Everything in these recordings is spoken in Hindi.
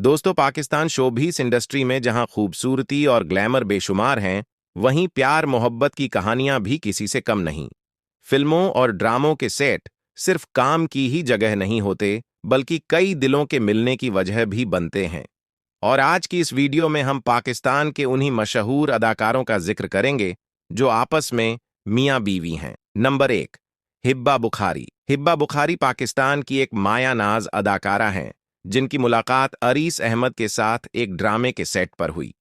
दोस्तों, पाकिस्तान शोबीस इंडस्ट्री में जहां खूबसूरती और ग्लैमर बेशुमार हैं, वहीं प्यार मोहब्बत की कहानियां भी किसी से कम नहीं। फिल्मों और ड्रामों के सेट सिर्फ काम की ही जगह नहीं होते, बल्कि कई दिलों के मिलने की वजह भी बनते हैं। और आज की इस वीडियो में हम पाकिस्तान के उन्हीं मशहूर अदाकारों का जिक्र करेंगे जो आपस में मियां बीवी हैं। नंबर 1, हिब्बा बुखारी। हिब्बा बुखारी पाकिस्तान की एक मायानाज अदाकारा हैं, जिनकी मुलाकात अरीस अहमद के साथ एक ड्रामे के सेट पर हुई,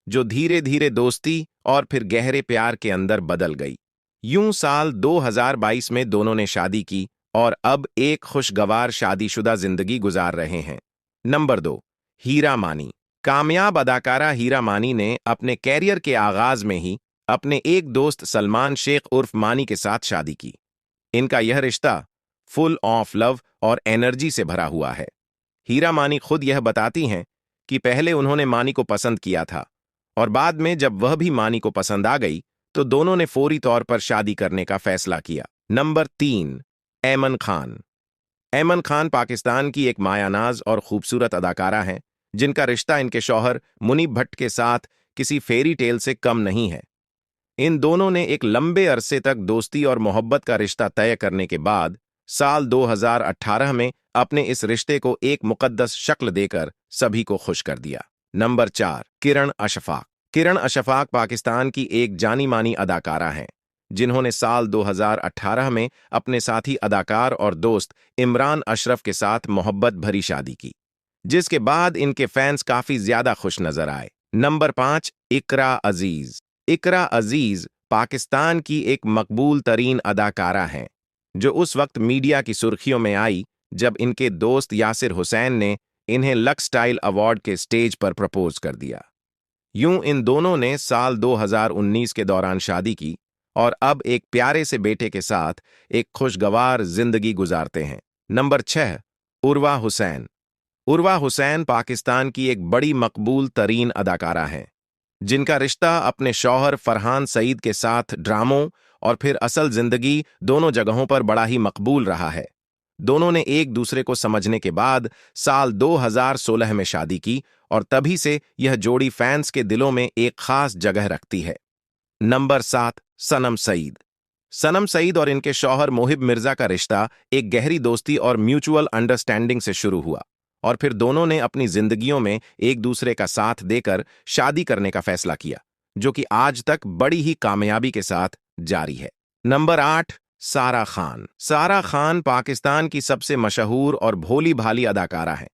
जो धीरे धीरे दोस्ती और फिर गहरे प्यार के अंदर बदल गई। यूं साल 2022 में दोनों ने शादी की और अब एक खुशगवार शादीशुदा जिंदगी गुजार रहे हैं। नंबर 2, हीरा मानी। कामयाब अदाकारा हीरा मानी ने अपने कैरियर के आगाज में ही अपने एक दोस्त सलमान शेख उर्फ मानी के साथ शादी की। इनका यह रिश्ता फुल ऑफ लव और एनर्जी से भरा हुआ है। हीरा मानी खुद यह बताती हैं कि पहले उन्होंने मानी को पसंद किया था और बाद में जब वह भी मानी को पसंद आ गई तो दोनों ने फौरी तौर पर शादी करने का फैसला किया। नंबर 3, ऐमन खान। ऐमन खान पाकिस्तान की एक मायानाज और खूबसूरत अदाकारा हैं, जिनका रिश्ता इनके शौहर मुनीब भट्ट के साथ किसी फेरी टेल से कम नहीं है। इन दोनों ने एक लंबे अरसे तक दोस्ती और मोहब्बत का रिश्ता तय करने के बाद साल 2018 में अपने इस रिश्ते को एक मुकद्दस शक्ल देकर सभी को खुश कर दिया। नंबर 4, किरण अशफाक। किरण अशफाक पाकिस्तान की एक जानी मानी अदाकारा हैं, जिन्होंने साल 2018 में अपने साथी अदाकार और दोस्त इमरान अशरफ के साथ मोहब्बत भरी शादी की, जिसके बाद इनके फैंस काफी ज्यादा खुश नजर आए। नंबर 5, इकरा अजीज। इकरा अजीज पाकिस्तान की एक मकबूल तरीन अदाकारा हैं, जो उस वक्त मीडिया की सुर्खियों में आई जब इनके दोस्त यासिर हुसैन ने इन्हें लक्स स्टाइल अवार्ड के स्टेज पर प्रपोज कर दिया। यूं इन दोनों ने साल 2019 के दौरान शादी की और अब एक प्यारे से बेटे के साथ एक खुशगवार जिंदगी गुजारते हैं। नंबर 6, उर्वा हुसैन। उर्वा हुसैन पाकिस्तान की एक बड़ी मकबूल तरीन अदाकारा हैं, जिनका रिश्ता अपने शौहर फरहान सईद के साथ ड्रामों और फिर असल जिंदगी दोनों जगहों पर बड़ा ही मकबूल रहा है। दोनों ने एक दूसरे को समझने के बाद साल 2016 में शादी की और तभी से यह जोड़ी फैंस के दिलों में एक खास जगह रखती है। नंबर 7, सनम सईद। सनम सईद और इनके शौहर मोहिब मिर्जा का रिश्ता एक गहरी दोस्ती और म्यूचुअल अंडरस्टैंडिंग से शुरू हुआ और फिर दोनों ने अपनी जिंदगियों में एक दूसरे का साथ देकर शादी करने का फैसला किया, जो कि आज तक बड़ी ही कामयाबी के साथ जारी है। नंबर 8, सारा खान। सारा खान पाकिस्तान की सबसे मशहूर और भोली भाली अदाकारा हैं।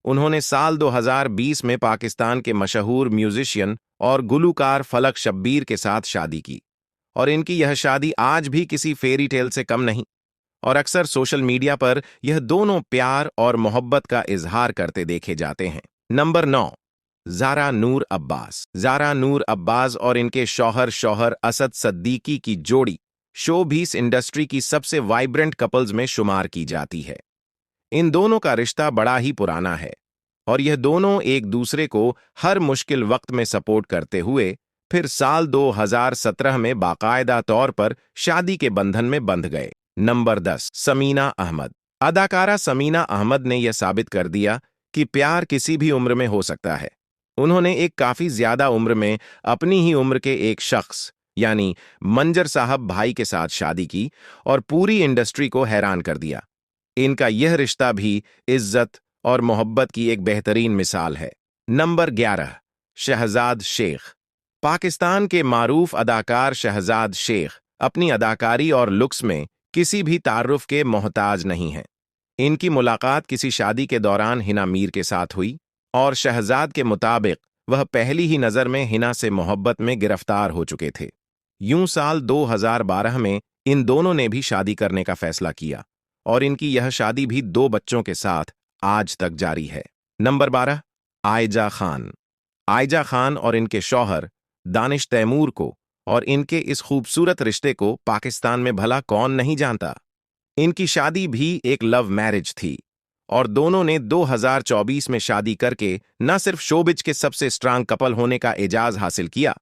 उन्होंने साल 2020 में पाकिस्तान के मशहूर म्यूजिशियन और गुलूकार फलक शब्बीर के साथ शादी की और इनकी यह शादी आज भी किसी फेरी टेल से कम नहीं और अक्सर सोशल मीडिया पर यह दोनों प्यार और मोहब्बत का इजहार करते देखे जाते हैं। नंबर 9, ज़ारा नूर अब्बास। ज़ारा नूर अब्बास और इनके शौहर असद सद्दीकी की जोड़ी शोबीस इंडस्ट्री की सबसे वाइब्रेंट कपल्स में शुमार की जाती है। इन दोनों का रिश्ता बड़ा ही पुराना है और यह दोनों एक दूसरे को हर मुश्किल वक्त में सपोर्ट करते हुए फिर साल 2017 में बाकायदा तौर पर शादी के बंधन में बंध गए। नंबर 10, समीना अहमद। अदाकारा समीना अहमद ने यह साबित कर दिया कि प्यार किसी भी उम्र में हो सकता है। उन्होंने एक काफी ज्यादा उम्र में अपनी ही उम्र के एक शख्स यानी मंजर साहब भाई के साथ शादी की और पूरी इंडस्ट्री को हैरान कर दिया। इनका यह रिश्ता भी इज्जत और मोहब्बत की एक बेहतरीन मिसाल है। नंबर 11, शहजाद शेख। पाकिस्तान के मारूफ अदाकार शहजाद शेख अपनी अदाकारी और लुक्स में किसी भी तारुफ के मोहताज नहीं हैं। इनकी मुलाकात किसी शादी के दौरान हिना मीर के साथ हुई और शहजाद के मुताबिक वह पहली ही नज़र में हिना से मोहब्बत में गिरफ्तार हो चुके थे। यूं साल 2012 में इन दोनों ने भी शादी करने का फैसला किया और इनकी यह शादी भी 2 बच्चों के साथ आज तक जारी है। नंबर 12, आयजा खान। आयजा खान और इनके शौहर दानिश तैमूर को और इनके इस खूबसूरत रिश्ते को पाकिस्तान में भला कौन नहीं जानता। इनकी शादी भी एक लव मैरिज थी और दोनों ने 2024 में शादी करके न सिर्फ शोबिज के सबसे स्ट्रांग कपल होने का एजाज हासिल किया,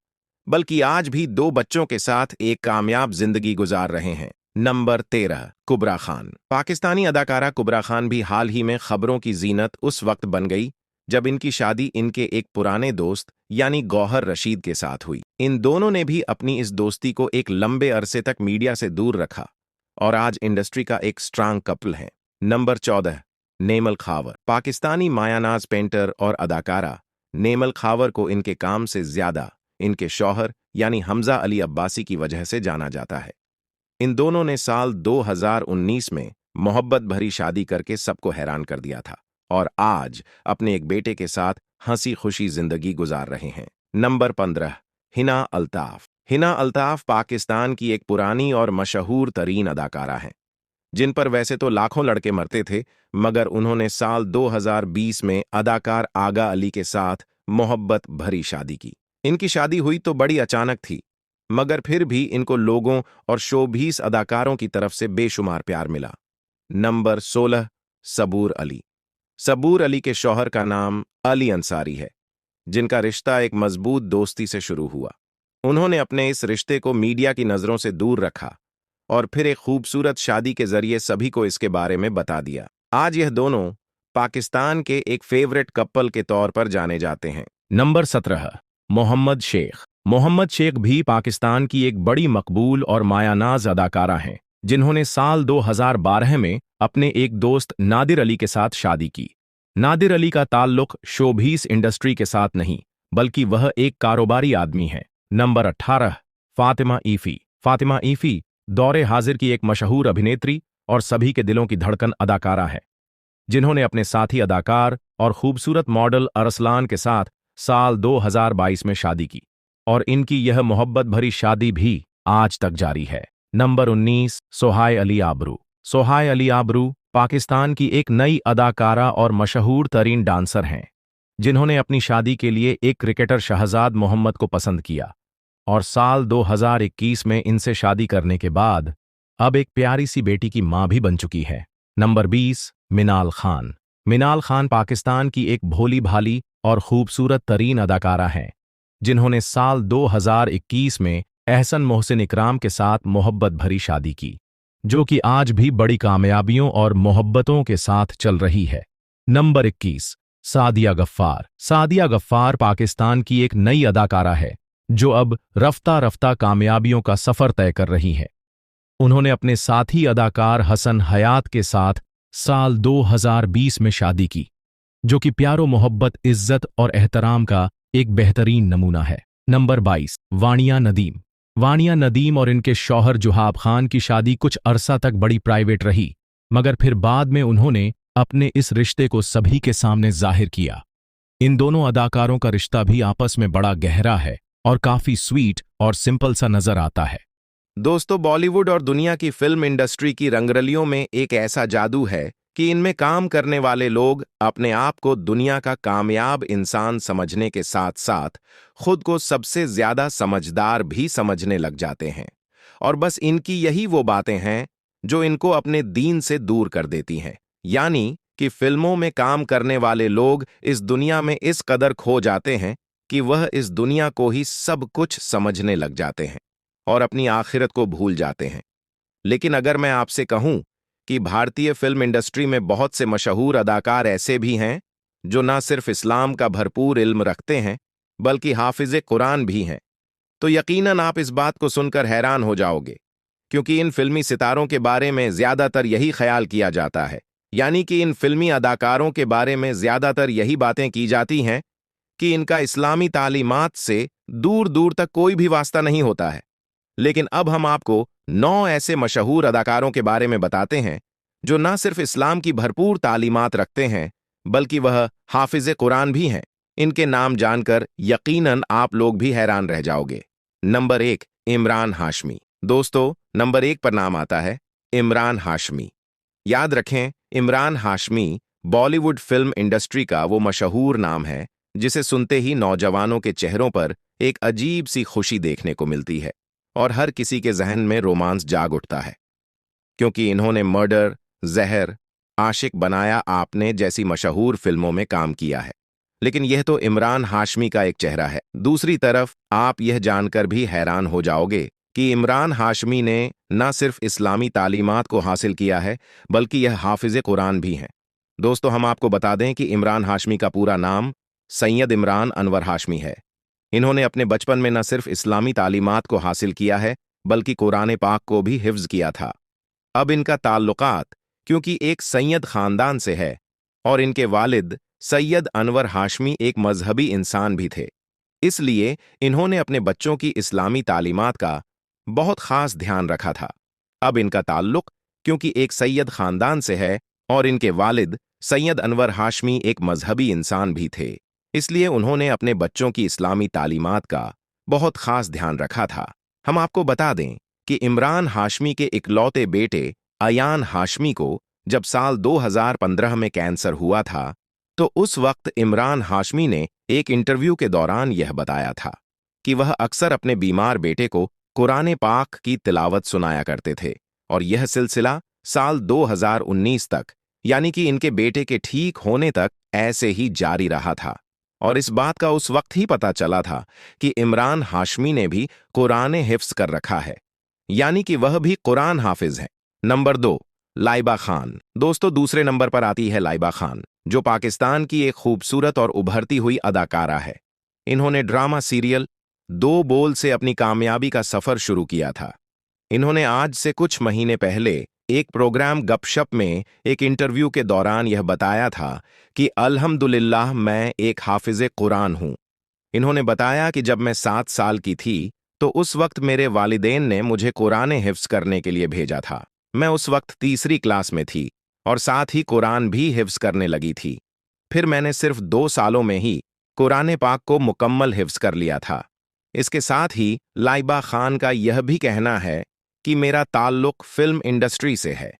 बल्कि आज भी 2 बच्चों के साथ एक कामयाब जिंदगी गुजार रहे हैं। नंबर 13, कुबरा खान। पाकिस्तानी अदाकारा कुबरा खान भी हाल ही में खबरों की जीनत उस वक्त बन गई जब इनकी शादी इनके एक पुराने दोस्त यानी गौहर रशीद के साथ हुई। इन दोनों ने भी अपनी इस दोस्ती को एक लंबे अरसे तक मीडिया से दूर रखा और आज इंडस्ट्री का एक स्ट्रांग कपल है। नंबर 14, नेमल खावर। पाकिस्तानी मायानाज पेंटर और अदाकारा नेमल खावर को इनके काम से ज्यादा इनके शौहर यानी हमजा अली अब्बासी की वजह से जाना जाता है। इन दोनों ने साल 2019 में मोहब्बत भरी शादी करके सबको हैरान कर दिया था और आज अपने एक बेटे के साथ हंसी खुशी जिंदगी गुजार रहे हैं। नंबर 15, हिना अल्ताफ। हिना अल्ताफ पाकिस्तान की एक पुरानी और मशहूर तरीन अदाकारा हैं, जिन पर वैसे तो लाखों लड़के मरते थे, मगर उन्होंने साल 2020 में अदाकार आगा अली के साथ मोहब्बत भरी शादी की। इनकी शादी हुई तो बड़ी अचानक थी, मगर फिर भी इनको लोगों और शोबीस अदाकारों की तरफ से बेशुमार प्यार मिला। नंबर 16, सबूर अली। सबूर अली के शौहर का नाम अली अंसारी है, जिनका रिश्ता एक मजबूत दोस्ती से शुरू हुआ। उन्होंने अपने इस रिश्ते को मीडिया की नजरों से दूर रखा और फिर एक खूबसूरत शादी के जरिए सभी को इसके बारे में बता दिया। आज यह दोनों पाकिस्तान के एक फेवरेट कपल के तौर पर जाने जाते हैं। नंबर 17, मोहम्मद शेख। मोहम्मद शेख भी पाकिस्तान की एक बड़ी मकबूल और मायानाज अदाकारा हैं, जिन्होंने साल 2012 में अपने एक दोस्त नादिर अली के साथ शादी की। नादिर अली का ताल्लुक शोबीस इंडस्ट्री के साथ नहीं, बल्कि वह एक कारोबारी आदमी है। Number 18, Fatima IFFI. Fatima IFFI दौरे हाजिर की एक मशहूर अभिनेत्री और सभी के दिलों की धड़कन अदाकारा है, जिन्होंने अपने साथी अदाकार और खूबसूरत मॉडल अरसलान के साथ साल 2022 में शादी की और इनकी यह मोहब्बत भरी शादी भी आज तक जारी है। नंबर 19, सोहाय अली आबरू। सोहाय अली आबरू पाकिस्तान की एक नई अदाकारा और मशहूर तरीन डांसर हैं, जिन्होंने अपनी शादी के लिए एक क्रिकेटर शहजाद मोहम्मद को पसंद किया और साल 2021 में इनसे शादी करने के बाद अब एक प्यारी सी बेटी की मां भी बन चुकी है। नंबर 20, मिनाल खान। मिनाल खान पाकिस्तान की एक भोली भाली और खूबसूरत तरीन अदाकारा हैं, जिन्होंने साल 2021 में एहसन मोहसिन इकराम के साथ मोहब्बत भरी शादी की, जो कि आज भी बड़ी कामयाबियों और मोहब्बतों के साथ चल रही है। नंबर 21, सादिया गफ्फार। सादिया गफ्फार पाकिस्तान की एक नई अदाकारा है, जो अब रफ्ता रफ्ता कामयाबियों का सफर तय कर रही है। उन्होंने अपने साथी अदाकार हसन हयात के साथ साल 2020 में शादी की, जो कि प्यारो मोहब्बत, इज्जत और एहतराम का एक बेहतरीन नमूना है। नंबर 22, वानिया नदीम। वानिया नदीम और इनके शौहर जुहाब खान की शादी कुछ अरसा तक बड़ी प्राइवेट रही, मगर फिर बाद में उन्होंने अपने इस रिश्ते को सभी के सामने जाहिर किया। इन दोनों अदाकारों का रिश्ता भी आपस में बड़ा गहरा है और काफी स्वीट और सिंपल सा नजर आता है। दोस्तों, बॉलीवुड और दुनिया की फिल्म इंडस्ट्री की रंगरलियों में एक ऐसा जादू है कि इनमें काम करने वाले लोग अपने आप को दुनिया का कामयाब इंसान समझने के साथ साथ खुद को सबसे ज्यादा समझदार भी समझने लग जाते हैं, और बस इनकी यही वो बातें हैं जो इनको अपने दीन से दूर कर देती हैं। यानी कि फिल्मों में काम करने वाले लोग इस दुनिया में इस कदर खो जाते हैं कि वह इस दुनिया को ही सब कुछ समझने लग जाते हैं और अपनी आखिरत को भूल जाते हैं। लेकिन अगर मैं आपसे कहूं कि भारतीय फिल्म इंडस्ट्री में बहुत से मशहूर अदाकार ऐसे भी हैं जो न सिर्फ इस्लाम का भरपूर इल्म रखते हैं, बल्कि हाफिज़े कुरान भी हैं, तो यकीनन आप इस बात को सुनकर हैरान हो जाओगे, क्योंकि इन फिल्मी सितारों के बारे में ज्यादातर यही ख्याल किया जाता है, यानी कि इन फिल्मी अदाकारों के बारे में ज्यादातर यही बातें की जाती हैं कि इनका इस्लामी तालीमात से दूर दूर तक कोई भी वास्ता नहीं होता है। लेकिन अब हम आपको 9 ऐसे मशहूर अदाकारों के बारे में बताते हैं जो न सिर्फ इस्लाम की भरपूर तालीमात रखते हैं, बल्कि वह हाफिज़े कुरान भी हैं। इनके नाम जानकर यकीनन आप लोग भी हैरान रह जाओगे। नंबर 1, इमरान हाशमी। दोस्तों, नंबर 1 पर नाम आता है इमरान हाशमी। याद रखें, इमरान हाशमी बॉलीवुड फिल्म इंडस्ट्री का वो मशहूर नाम है जिसे सुनते ही नौजवानों के चेहरों पर एक अजीब सी खुशी देखने को मिलती है और हर किसी के जहन में रोमांस जाग उठता है, क्योंकि इन्होंने मर्डर, जहर, आशिक बनाया आपने जैसी मशहूर फिल्मों में काम किया है। लेकिन यह तो इमरान हाशमी का एक चेहरा है। दूसरी तरफ आप यह जानकर भी हैरान हो जाओगे कि इमरान हाशमी ने न सिर्फ इस्लामी तालीमात को हासिल किया है, बल्कि यह हाफिज़े कुरान भी हैं। दोस्तों, हम आपको बता दें कि इमरान हाशमी का पूरा नाम सैयद इमरान अनवर हाशमी है। इन्होंने अपने बचपन में न सिर्फ इस्लामी तालीमात को हासिल किया है, बल्कि कुरान पाक को भी हिफ्ज किया था। अब इनका ताल्लुकात क्योंकि एक सैयद खानदान से है और इनके वालिद सैयद अनवर हाशमी एक मजहबी इंसान भी थे, इसलिए इन्होंने अपने बच्चों की इस्लामी तालीमात का बहुत खास ध्यान रखा था। अब इनका ताल्लुक क्योंकि एक सैयद खानदान से है और इनके वालिद सैयद अनवर हाशमी एक मजहबी इंसान भी थे, इसलिए उन्होंने अपने बच्चों की इस्लामी तालीमात का बहुत खास ध्यान रखा था। हम आपको बता दें कि इमरान हाशमी के इकलौते बेटे अयान हाशमी को जब साल 2015 में कैंसर हुआ था, तो उस वक्त इमरान हाशमी ने एक इंटरव्यू के दौरान यह बताया था कि वह अक्सर अपने बीमार बेटे को कुरान पाक की तिलावत सुनाया करते थे और यह सिलसिला साल 2019 तक, यानी कि इनके बेटे के ठीक होने तक ऐसे ही जारी रहा था। और इस बात का उस वक्त ही पता चला था कि इमरान हाशमी ने भी कुरान हिफ्ज कर रखा है, यानी कि वह भी कुरान हाफिज हैं। नंबर 2, लाइबा खान। दोस्तों, दूसरे नंबर पर आती है लाइबा खान, जो पाकिस्तान की एक खूबसूरत और उभरती हुई अदाकारा है। इन्होंने ड्रामा सीरियल दो बोल से अपनी कामयाबी का सफर शुरू किया था। इन्होंने आज से कुछ महीने पहले एक प्रोग्राम गपशप में एक इंटरव्यू के दौरान यह बताया था कि अल्हम्दुलिल्लाह मैं एक हाफिज कुरान हूं। इन्होंने बताया कि जब मैं 7 साल की थी तो उस वक्त मेरे वालिदैन ने मुझे कुरान हिफ्ज करने के लिए भेजा था। मैं उस वक्त तीसरी क्लास में थी और साथ ही कुरान भी हिफ्ज करने लगी थी। फिर मैंने सिर्फ 2 सालों में ही कुरान पाक को मुकम्मल हिफ्ज कर लिया था। इसके साथ ही लाइबा खान का यह भी कहना है कि मेरा ताल्लुक फिल्म इंडस्ट्री से है,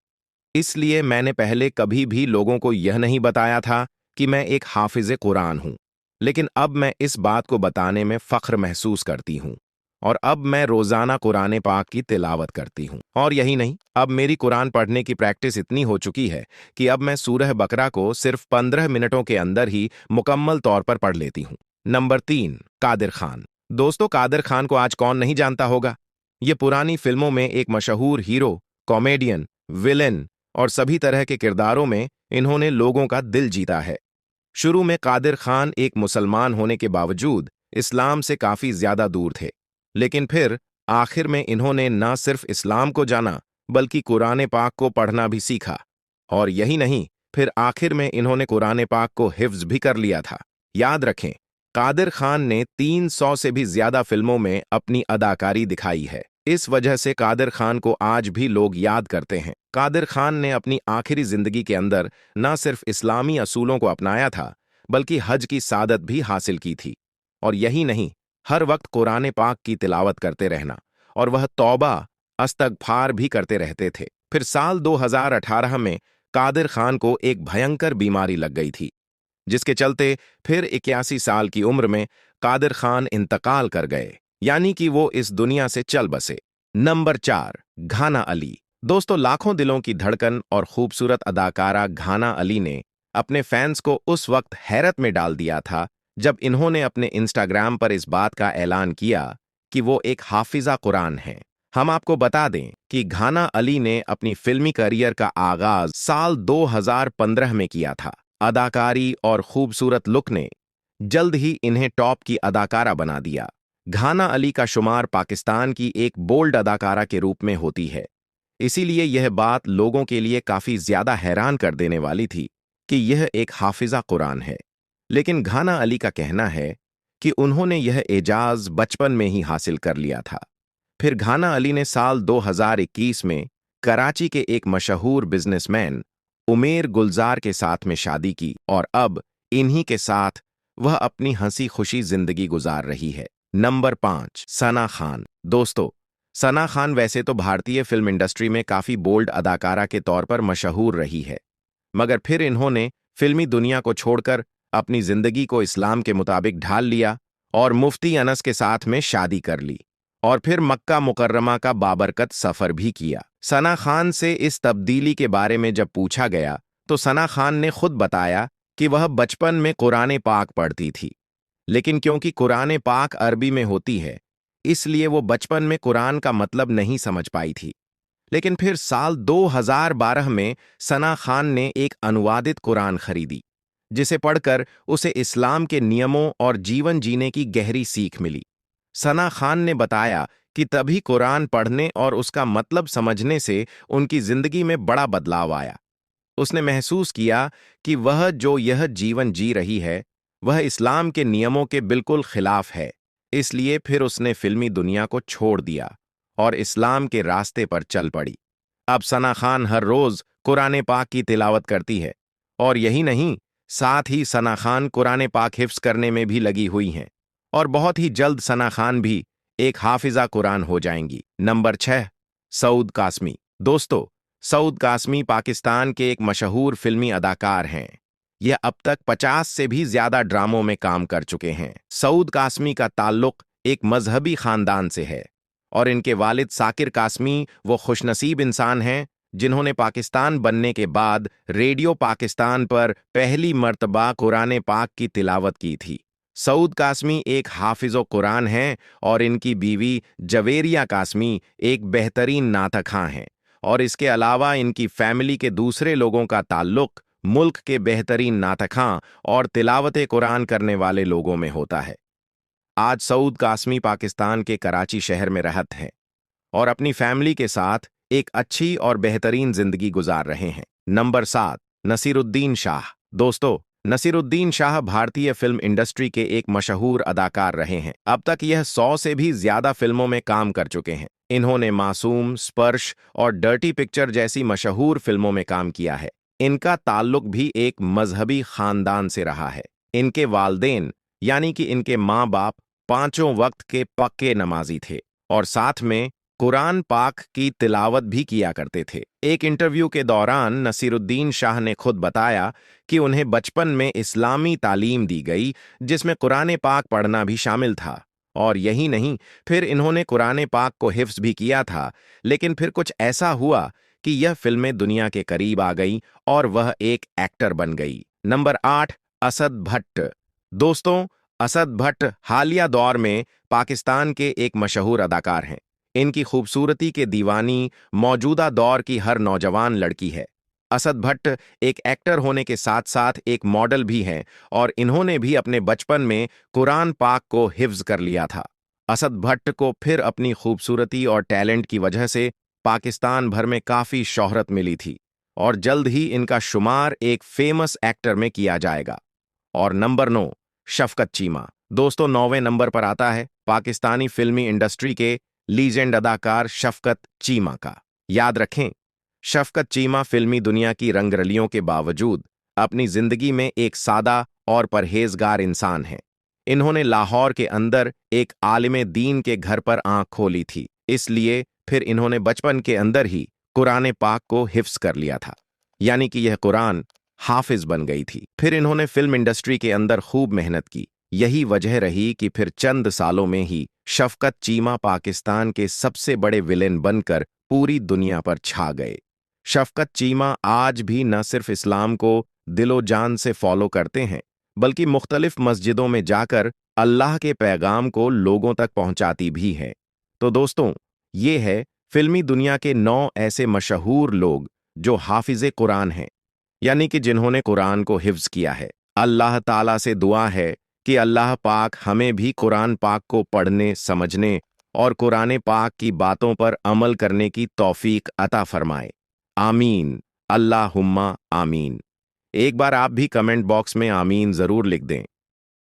इसलिए मैंने पहले कभी भी लोगों को यह नहीं बताया था कि मैं एक हाफिज कुरान हूं, लेकिन अब मैं इस बात को बताने में फख्र महसूस करती हूं और अब मैं रोजाना कुरान पाक की तिलावत करती हूं। और यही नहीं, अब मेरी कुरान पढ़ने की प्रैक्टिस इतनी हो चुकी है कि अब मैं सूरह बकरा को सिर्फ 15 मिनटों के अंदर ही मुकम्मल तौर पर पढ़ लेती हूं। नंबर 3, कादिर खान। दोस्तों, कादिर खान को आज कौन नहीं जानता होगा। ये पुरानी फिल्मों में एक मशहूर हीरो, कॉमेडियन, विलेन और सभी तरह के किरदारों में इन्होंने लोगों का दिल जीता है। शुरू में कादिर खान एक मुसलमान होने के बावजूद इस्लाम से काफी ज्यादा दूर थे, लेकिन फिर आखिर में इन्होंने न सिर्फ इस्लाम को जाना बल्कि कुरान पाक को पढ़ना भी सीखा। और यही नहीं, फिर आखिर में इन्होंने कुरान पाक को हिफ्ज भी कर लिया था। याद रखें, कादिर खान ने 300 से भी ज्यादा फिल्मों में अपनी अदाकारी दिखाई है। इस वजह से कादिर खान को आज भी लोग याद करते हैं। कादिर खान ने अपनी आखिरी जिंदगी के अंदर न सिर्फ इस्लामी असूलों को अपनाया था, बल्कि हज की सादत भी हासिल की थी। और यही नहीं, हर वक्त कुरान पाक की तिलावत करते रहना और वह तौबा अस्तगफार भी करते रहते थे। फिर साल 2018 में कादिर खान को एक भयंकर बीमारी लग गई थी, जिसके चलते फिर 81 साल की उम्र में कादिर खान इंतकाल कर गए, यानी कि वो इस दुनिया से चल बसे। नंबर 4, घाना अली। दोस्तों, लाखों दिलों की धड़कन और खूबसूरत अदाकारा घाना अली ने अपने फैंस को उस वक्त हैरत में डाल दिया था जब इन्होंने अपने इंस्टाग्राम पर इस बात का ऐलान किया कि वो एक हाफिजा कुरान हैं। हम आपको बता दें कि घाना अली ने अपनी फिल्मी करियर का आगाज साल 2015 में किया था। अदाकारी और खूबसूरत लुक ने जल्द ही इन्हें टॉप की अदाकारा बना दिया। घाना अली का शुमार पाकिस्तान की एक बोल्ड अदाकारा के रूप में होती है, इसीलिए यह बात लोगों के लिए काफी ज्यादा हैरान कर देने वाली थी कि यह एक हाफिजा कुरान है। लेकिन घाना अली का कहना है कि उन्होंने यह एजाज बचपन में ही हासिल कर लिया था। फिर घाना अली ने साल 2021 में कराची के एक मशहूर बिजनेसमैन उमेर गुलजार के साथ में शादी की और अब इन्हीं के साथ वह अपनी हंसी खुशी जिंदगी गुजार रही है। नंबर 5, सना खान। दोस्तों, सना खान वैसे तो भारतीय फिल्म इंडस्ट्री में काफी बोल्ड अदाकारा के तौर पर मशहूर रही है, मगर फिर इन्होंने फिल्मी दुनिया को छोड़कर अपनी जिंदगी को इस्लाम के मुताबिक ढाल लिया और मुफ्ती अनस के साथ में शादी कर ली और फिर मक्का मुकर्रमा का बाबरकत सफर भी किया। सना खान से इस तब्दीली के बारे में जब पूछा गया तो सना खान ने खुद बताया कि वह बचपन में कुरान पाक पढ़ती थी, लेकिन क्योंकि कुरान पाक अरबी में होती है, इसलिए वो बचपन में कुरान का मतलब नहीं समझ पाई थी। लेकिन फिर साल 2012 में सना खान ने एक अनुवादित कुरान खरीदी, जिसे पढ़कर उसे इस्लाम के नियमों और जीवन जीने की गहरी सीख मिली। सना खान ने बताया कि तभी कुरान पढ़ने और उसका मतलब समझने से उनकी जिंदगी में बड़ा बदलाव आया। उसने महसूस किया कि वह जो यह जीवन जी रही है वह इस्लाम के नियमों के बिल्कुल खिलाफ है। इसलिए फिर उसने फिल्मी दुनिया को छोड़ दिया और इस्लाम के रास्ते पर चल पड़ी। अब सना खान हर रोज कुरान पाक की तिलावत करती है, और यही नहीं, साथ ही सना खान कुरान पाक हिफ्स करने में भी लगी हुई हैं, और बहुत ही जल्द सना खान भी एक हाफिजा कुरान हो जाएंगी। नंबर 6, सऊद कासमी। दोस्तों, सऊद कासमी पाकिस्तान के एक मशहूर फिल्मी अदाकार हैं। यह अब तक 50 से भी ज्यादा ड्रामों में काम कर चुके हैं। सऊद कासमी का ताल्लुक एक मजहबी खानदान से है, और इनके वालिद साकिर कासमी वो खुशनसीब इंसान हैं जिन्होंने पाकिस्तान बनने के बाद रेडियो पाकिस्तान पर पहली मर्तबा कुरान पाक की तिलावत की थी। सऊद कासमी एक हाफिज़ो कुरान हैं, और इनकी बीवी जवेरिया कासमी एक बेहतरीन नात खां हैं। और इसके अलावा इनकी फैमिली के दूसरे लोगों का ताल्लुक मुल्क के बेहतरीन नात खां और तिलावत कुरान करने वाले लोगों में होता है। आज सऊद कासमी पाकिस्तान के कराची शहर में रहते हैं और अपनी फैमिली के साथ एक अच्छी और बेहतरीन जिंदगी गुजार रहे हैं। नंबर 7, नसीरुद्दीन शाह। दोस्तों, नसीरुद्दीन शाह भारतीय फिल्म इंडस्ट्री के एक मशहूर अदाकार रहे हैं। अब तक यह 100 से भी ज्यादा फिल्मों में काम कर चुके हैं। इन्होंने मासूम, स्पर्श और डर्टी पिक्चर जैसी मशहूर फिल्मों में काम किया है। इनका ताल्लुक भी एक मजहबी खानदान से रहा है। इनके वालदेन यानी कि इनके माँ बाप पांचों वक्त के पक्के नमाजी थे और साथ में कुरान पाक की तिलावत भी किया करते थे। एक इंटरव्यू के दौरान नसीरुद्दीन शाह ने खुद बताया कि उन्हें बचपन में इस्लामी तालीम दी गई, जिसमें कुरान पाक पढ़ना भी शामिल था। और यही नहीं, फिर इन्होंने कुरान पाक को हिफ्ज भी किया था। लेकिन फिर कुछ ऐसा हुआ कि यह फिल्में दुनिया के करीब आ गईं और वह एक एक्टर बन गई। नंबर 8, असद भट्ट। दोस्तों, असद भट्ट हालिया दौर में पाकिस्तान के एक मशहूर अदाकार हैं। इनकी खूबसूरती के दीवानी मौजूदा दौर की हर नौजवान लड़की है। असद भट्ट एक एक्टर होने के साथ साथ एक मॉडल भी हैं, और इन्होंने भी अपने बचपन में कुरान पाक को हिफ्ज कर लिया था। असद भट्ट को फिर अपनी खूबसूरती और टैलेंट की वजह से पाकिस्तान भर में काफ़ी शोहरत मिली थी, और जल्द ही इनका शुमार एक फेमस एक्टर में किया जाएगा। और नंबर 9, शफकत चीमा। दोस्तों, 9वें नंबर पर आता है पाकिस्तानी फिल्मी इंडस्ट्री के लीजेंड अदाकार शफकत चीमा का। याद रखें, शफकत चीमा फिल्मी दुनिया की रंगरलियों के बावजूद अपनी जिंदगी में एक सादा और परहेजगार इंसान हैं। इन्होंने लाहौर के अंदर एक आलिम दीन के घर पर आंख खोली थी, इसलिए फिर इन्होंने बचपन के अंदर ही कुरान पाक को हिफ्ज कर लिया था, यानी कि यह कुरान हाफिज बन गई थी। फिर इन्होंने फिल्म इंडस्ट्री के अंदर खूब मेहनत की। यही वजह रही कि फिर चंद सालों में ही शफकत चीमा पाकिस्तान के सबसे बड़े विलेन बनकर पूरी दुनिया पर छा गए। शफकत चीमा आज भी न सिर्फ इस्लाम को दिलो जान से फॉलो करते हैं, बल्कि मुख्तलिफ मस्जिदों में जाकर अल्लाह के पैगाम को लोगों तक पहुंचाती भी है। तो दोस्तों, ये है फिल्मी दुनिया के 9 ऐसे मशहूर लोग जो हाफिज़े कुरान हैं, यानी कि जिन्होंने कुरान को हिफ्ज किया है। अल्लाह ताला से दुआ है कि अल्लाह पाक हमें भी कुरान पाक को पढ़ने, समझने और कुरान पाक की बातों पर अमल करने की तौफीक अता फरमाए। आमीन, अल्लाहुम्मा आमीन। एक बार आप भी कमेंट बॉक्स में आमीन जरूर लिख दें।